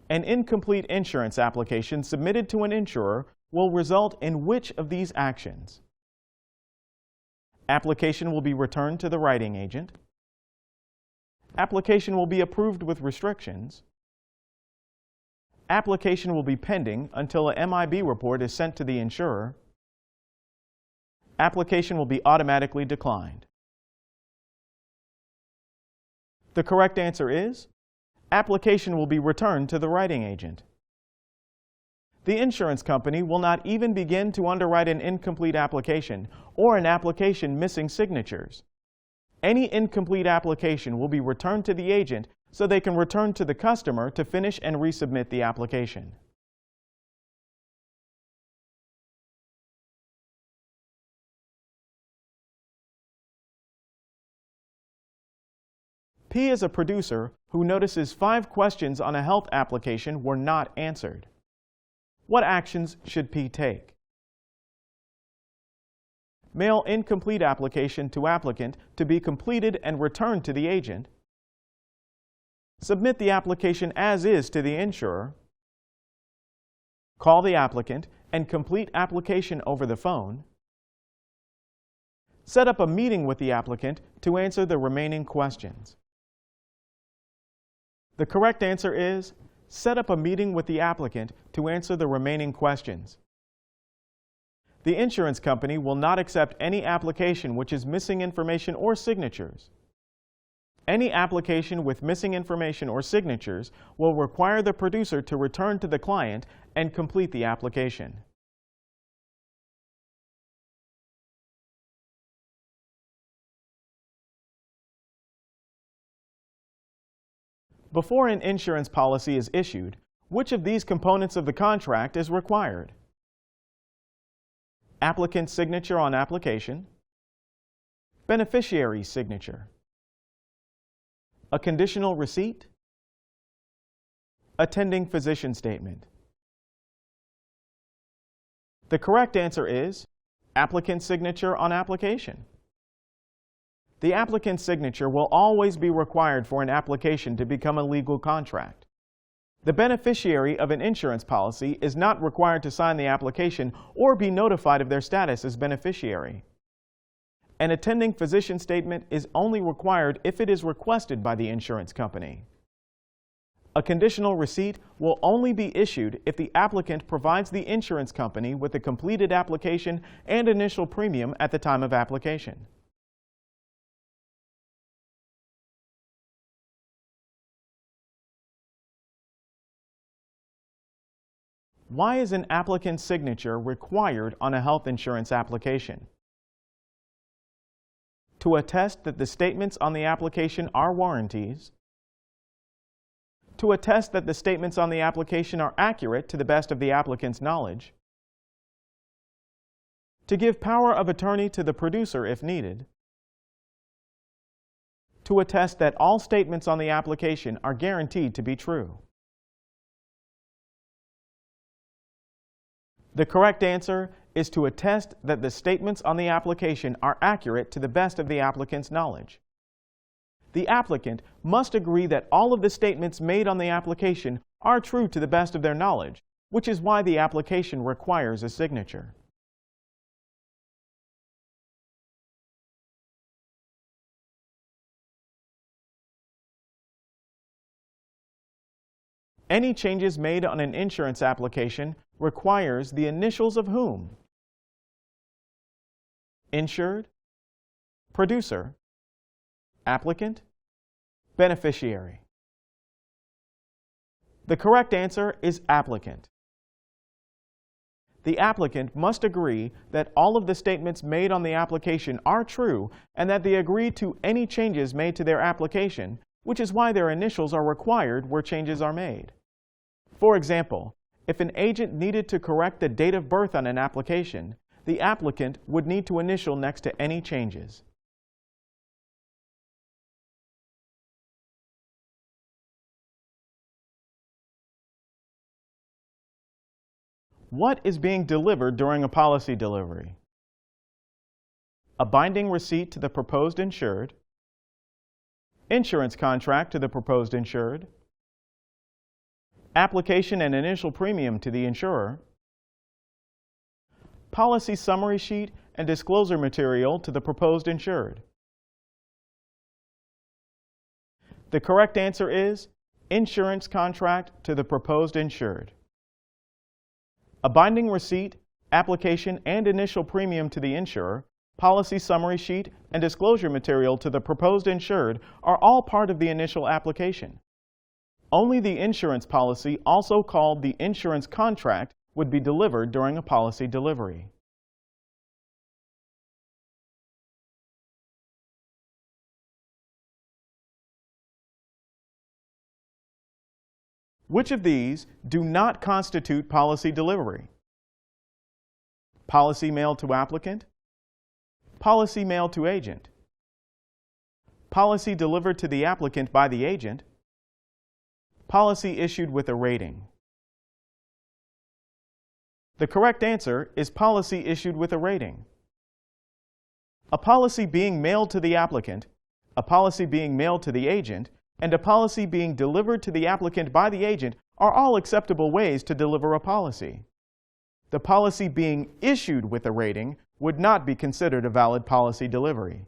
An incomplete insurance application submitted to an insurer will result in which of these actions? Application will be returned to the writing agent. Application will be approved with restrictions. Application will be pending until a MIB report is sent to the insurer. Application will be automatically declined. The correct answer is application will be returned to the writing agent. The insurance company will not even begin to underwrite an incomplete application or an application missing signatures. Any incomplete application will be returned to the agent so they can return to the customer to finish and resubmit the application. P is a producer who notices 5 questions on a health application were not answered. What actions should P take? Mail incomplete application to applicant to be completed and returned to the agent. Submit the application as is to the insurer. Call the applicant and complete application over the phone. Set up a meeting with the applicant to answer the remaining questions. The correct answer is set up a meeting with the applicant to answer the remaining questions. The insurance company will not accept any application which is missing information or signatures. Any application with missing information or signatures will require the producer to return to the client and complete the application. Before an insurance policy is issued, which of these components of the contract is required? Applicant's signature on application. Beneficiary's signature. A conditional receipt. Attending physician statement. The correct answer is applicant's signature on application. The applicant's signature will always be required for an application to become a legal contract. The beneficiary of an insurance policy is not required to sign the application or be notified of their status as beneficiary. An attending physician statement is only required if it is requested by the insurance company. A conditional receipt will only be issued if the applicant provides the insurance company with a completed application and initial premium at the time of application. Why is an applicant's signature required on a health insurance application? To attest that the statements on the application are warranties. To attest that the statements on the application are accurate to the best of the applicant's knowledge. To give power of attorney to the producer if needed. To attest that all statements on the application are guaranteed to be true. The correct answer is to attest that the statements on the application are accurate to the best of the applicant's knowledge. The applicant must agree that all of the statements made on the application are true to the best of their knowledge, which is why the application requires a signature. Any changes made on an insurance application requires the initials of whom? Insured, producer, applicant, beneficiary. The correct answer is applicant. The applicant must agree that all of the statements made on the application are true and that they agree to any changes made to their application, which is why their initials are required where changes are made. For example, if an agent needed to correct the date of birth on an application, the applicant would need to initial next to any changes. What is being delivered during a policy delivery? A binding receipt to the proposed insured, insurance contract to the proposed insured, application and initial premium to the insurer, policy summary sheet and disclosure material to the proposed insured. The correct answer is insurance contract to the proposed insured. A binding receipt, application and initial premium to the insurer, policy summary sheet, and disclosure material to the proposed insured are all part of the initial application. Only the insurance policy, also called the insurance contract, would be delivered during a policy delivery. Which of these do not constitute policy delivery? Policy mailed to applicant, policy mailed to agent, policy delivered to the applicant by the agent, policy issued with a rating. The correct answer is policy issued with a rating. A policy being mailed to the applicant, a policy being mailed to the agent, and a policy being delivered to the applicant by the agent are all acceptable ways to deliver a policy. The policy being issued with a rating would not be considered a valid policy delivery.